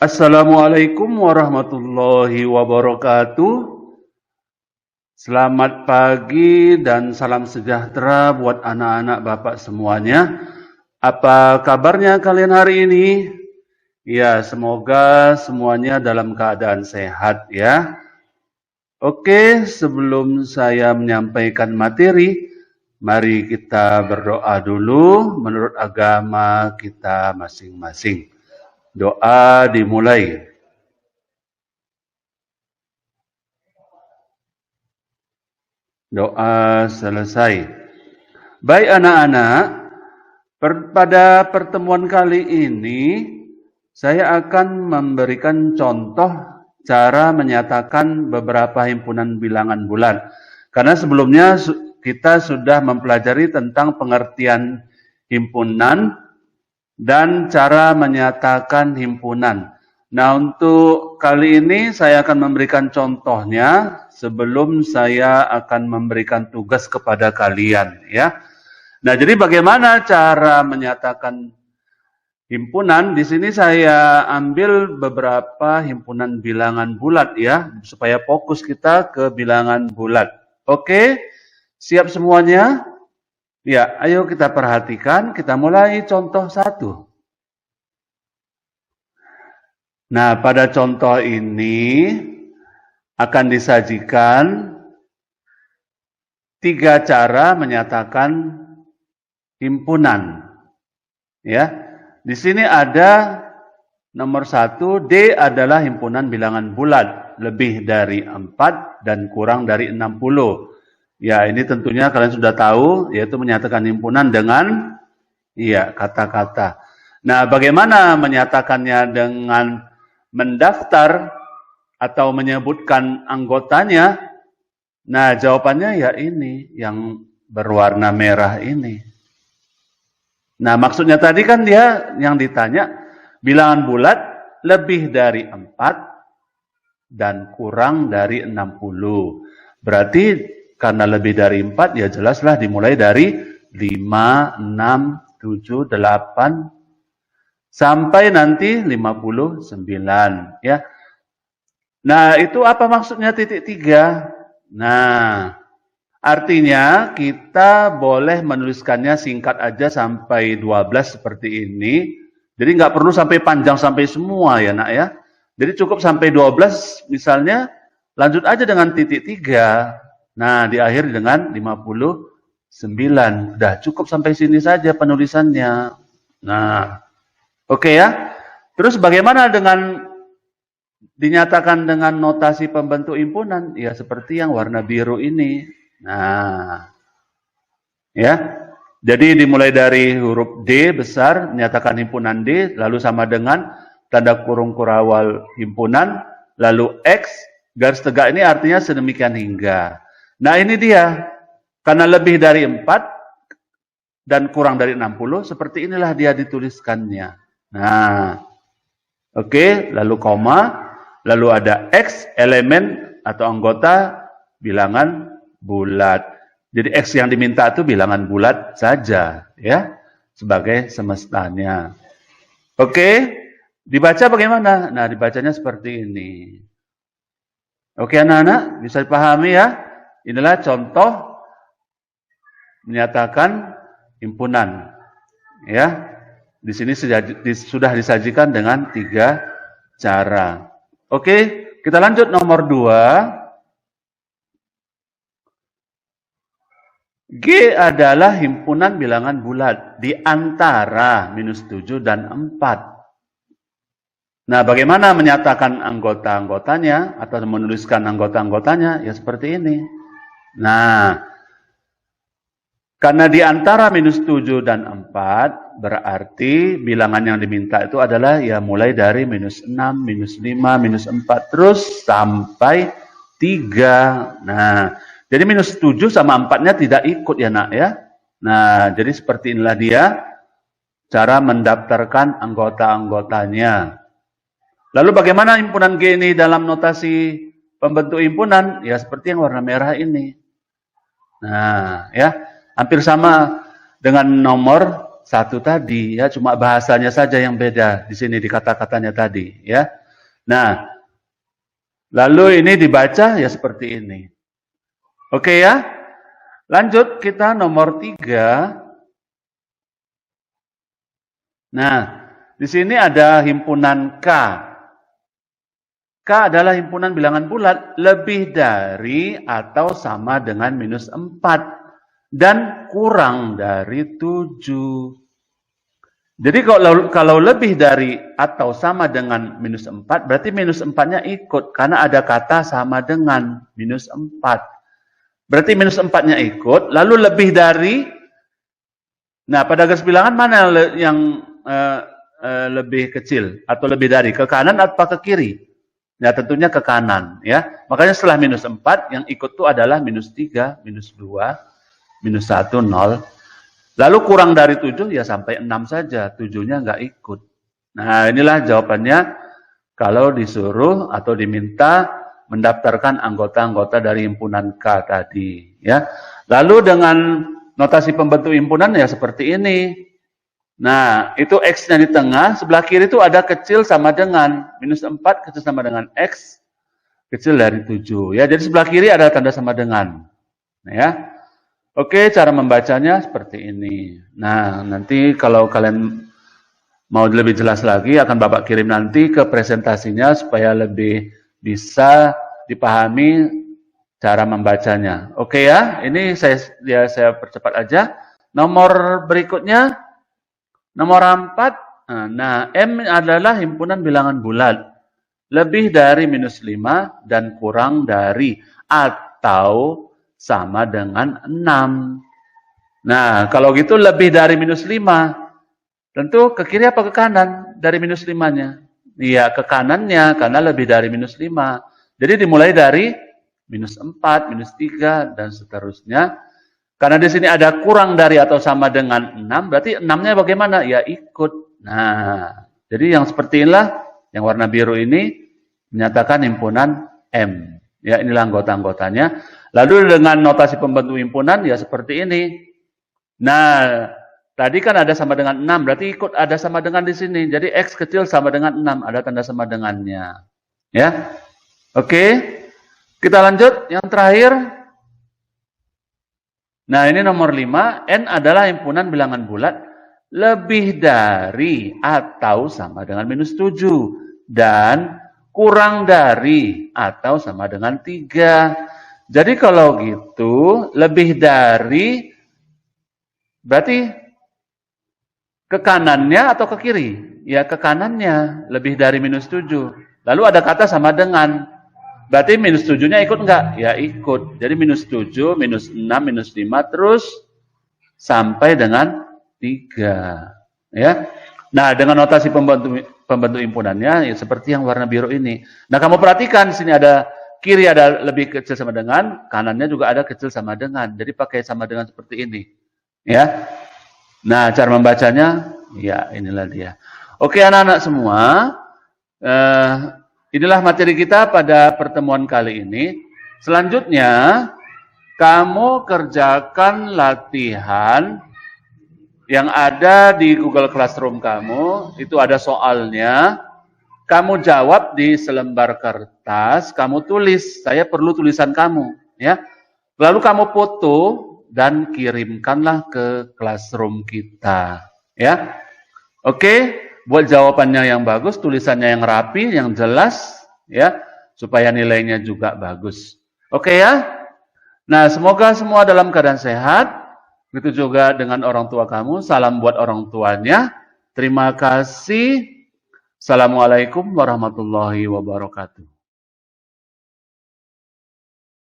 Assalamualaikum warahmatullahi wabarakatuh. Selamat pagi dan salam sejahtera buat anak-anak Bapak semuanya. Apa kabarnya kalian hari ini? Ya, semoga semuanya dalam keadaan sehat ya. Oke, sebelum saya menyampaikan materi, mari kita berdoa dulu menurut agama kita masing-masing. Doa dimulai. Doa selesai. Baik anak-anak, pada pertemuan kali ini saya akan memberikan contoh cara menyatakan beberapa himpunan bilangan bulat. Karena sebelumnya kita sudah mempelajari tentang pengertian himpunan dan cara menyatakan himpunan. Nah, untuk kali ini saya akan memberikan contohnya sebelum saya akan memberikan tugas kepada kalian ya. Nah, jadi bagaimana cara menyatakan himpunan? Di sini saya ambil beberapa himpunan bilangan bulat ya, supaya fokus kita ke bilangan bulat. Oke? Siap semuanya? Ya, ayo kita perhatikan, kita mulai contoh 1. Nah, pada contoh ini akan disajikan 3 cara menyatakan himpunan. Ya, di sini ada nomor 1, D adalah himpunan bilangan bulat, lebih dari 4 dan kurang dari 60. Ya, ini tentunya kalian sudah tahu, yaitu menyatakan himpunan dengan kata-kata. Nah, bagaimana menyatakannya dengan mendaftar atau menyebutkan anggotanya? Nah, jawabannya ya ini, yang berwarna merah ini. Nah, maksudnya tadi kan dia yang ditanya, bilangan bulat lebih dari 4 dan kurang dari 60. Berarti karena lebih dari 4, ya jelaslah dimulai dari 5, 6, 7, 8, sampai nanti 59 ya. Nah, itu apa maksudnya titik 3? Nah, artinya kita boleh menuliskannya singkat aja sampai 12 seperti ini. Jadi nggak perlu sampai panjang sampai semua ya nak ya. Jadi cukup sampai 12 misalnya, lanjut aja dengan titik 3. Nah, diakhiri dengan 59. Udah cukup sampai sini saja penulisannya. Nah, oke ya. Terus bagaimana dengan dinyatakan dengan notasi pembentuk himpunan? Ya seperti yang warna biru ini. Nah, ya. Jadi dimulai dari huruf D besar, menyatakan himpunan D, lalu sama dengan tanda kurung kurawal himpunan, lalu X, garis tegak ini artinya sedemikian hingga. Nah, ini dia. Karena lebih dari 4 dan kurang dari 60, seperti inilah dia dituliskannya. Nah, oke, lalu koma, lalu ada X, elemen atau anggota bilangan bulat. Jadi X yang diminta itu bilangan bulat saja, ya, sebagai semestanya. Oke, dibaca bagaimana? Nah, dibacanya seperti ini. Oke anak-anak, bisa dipahami ya? Inilah contoh menyatakan himpunan. Ya, di sini sudah disajikan dengan 3 cara. Oke, kita lanjut nomor 2. G adalah himpunan bilangan bulat di antara -7 dan 4. Nah, bagaimana menyatakan anggota-anggotanya atau menuliskan anggota-anggotanya? Ya seperti ini. Nah, karena di antara -7 dan 4, berarti bilangan yang diminta itu adalah ya mulai dari -6, -5, -4, terus sampai 3. Nah, jadi -7 sama 4-nya tidak ikut ya nak ya. Nah, jadi seperti inilah dia cara mendaftarkan anggota-anggotanya. Lalu bagaimana himpunan G ini dalam notasi pembentuk himpunan? Ya seperti yang warna merah ini. Nah, ya, hampir sama dengan nomor 1 tadi, ya, cuma bahasanya saja yang beda di sini di kata-katanya tadi, ya. Nah, lalu ini dibaca ya seperti ini. Oke ya? Lanjut kita nomor 3. Nah, di sini ada himpunan K. K adalah himpunan bilangan bulat lebih dari atau sama dengan minus 4 dan kurang dari 7. Jadi kalau lebih dari atau sama dengan minus 4, berarti minus 4-nya ikut karena ada kata sama dengan minus 4. Berarti minus 4-nya ikut, lalu lebih dari, nah pada garis bilangan mana yang lebih kecil atau lebih dari, ke kanan atau ke kiri? Ya tentunya ke kanan ya. Makanya setelah minus 4 yang ikut itu adalah minus 3, minus 2, minus 1, 0. Lalu kurang dari 7 ya sampai 6 saja, 7-nya nggak ikut. Nah inilah jawabannya kalau disuruh atau diminta mendaftarkan anggota-anggota dari himpunan K tadi ya. Lalu dengan notasi pembentuk himpunan ya seperti ini. Nah, itu X-nya di tengah, sebelah kiri itu ada kecil sama dengan minus 4 kecil sama dengan X kecil dari 7 ya. Jadi sebelah kiri ada tanda sama dengan. Nah, ya. Oke, cara membacanya seperti ini. Nah, nanti kalau kalian mau lebih jelas lagi akan Bapak kirim nanti ke presentasinya supaya lebih bisa dipahami cara membacanya. Oke ya, ini saya percepat aja. Nomor berikutnya, nomor 4. Nah, M adalah himpunan bilangan bulat. Lebih dari minus 5 dan kurang dari atau sama dengan 6. Nah, kalau gitu lebih dari minus 5. Tentu ke kiri apa ke kanan dari minus 5-nya? Iya, ke kanannya karena lebih dari minus 5. Jadi dimulai dari minus 4, minus 3, dan seterusnya. Karena di sini ada kurang dari atau sama dengan 6, berarti 6-nya bagaimana? Ya ikut. Nah, jadi yang seperti inilah, yang warna biru ini menyatakan himpunan M. Ya, inilah anggota-anggotanya. Lalu dengan notasi pembentuk himpunan, ya seperti ini. Nah, tadi kan ada sama dengan 6, berarti ikut ada sama dengan di sini. Jadi X kecil sama dengan 6, ada tanda sama dengannya. Ya, oke. Kita lanjut, yang terakhir. Nah, ini nomor 5, N adalah himpunan bilangan bulat lebih dari atau sama dengan minus 7 dan kurang dari atau sama dengan 3. Jadi kalau gitu, lebih dari berarti ke kanannya atau ke kiri? Ya ke kanannya, lebih dari minus 7. Lalu ada kata sama dengan. Berarti minus 7-nya ikut enggak? Ya ikut. Jadi minus 7, minus 6, minus 5, terus sampai dengan 3. Ya. Nah, dengan notasi pembentuk himpunannya, ya seperti yang warna biru ini. Nah, kamu perhatikan, di sini ada kiri ada lebih kecil sama dengan, kanannya juga ada kecil sama dengan. Jadi pakai sama dengan seperti ini. Ya. Nah, cara membacanya, ya inilah dia. Oke anak-anak semua, inilah materi kita pada pertemuan kali ini. Selanjutnya, kamu kerjakan latihan yang ada di Google Classroom kamu. Itu ada soalnya. Kamu jawab di selembar kertas, kamu tulis. Saya perlu tulisan kamu. Ya. Lalu kamu foto dan kirimkanlah ke Classroom kita. Ya. Oke. Buat jawabannya yang bagus, tulisannya yang rapi, yang jelas, ya, supaya nilainya juga bagus. Oke ya? Nah, semoga semua dalam keadaan sehat. Begitu juga dengan orang tua kamu. Salam buat orang tuanya. Terima kasih. Assalamualaikum warahmatullahi wabarakatuh.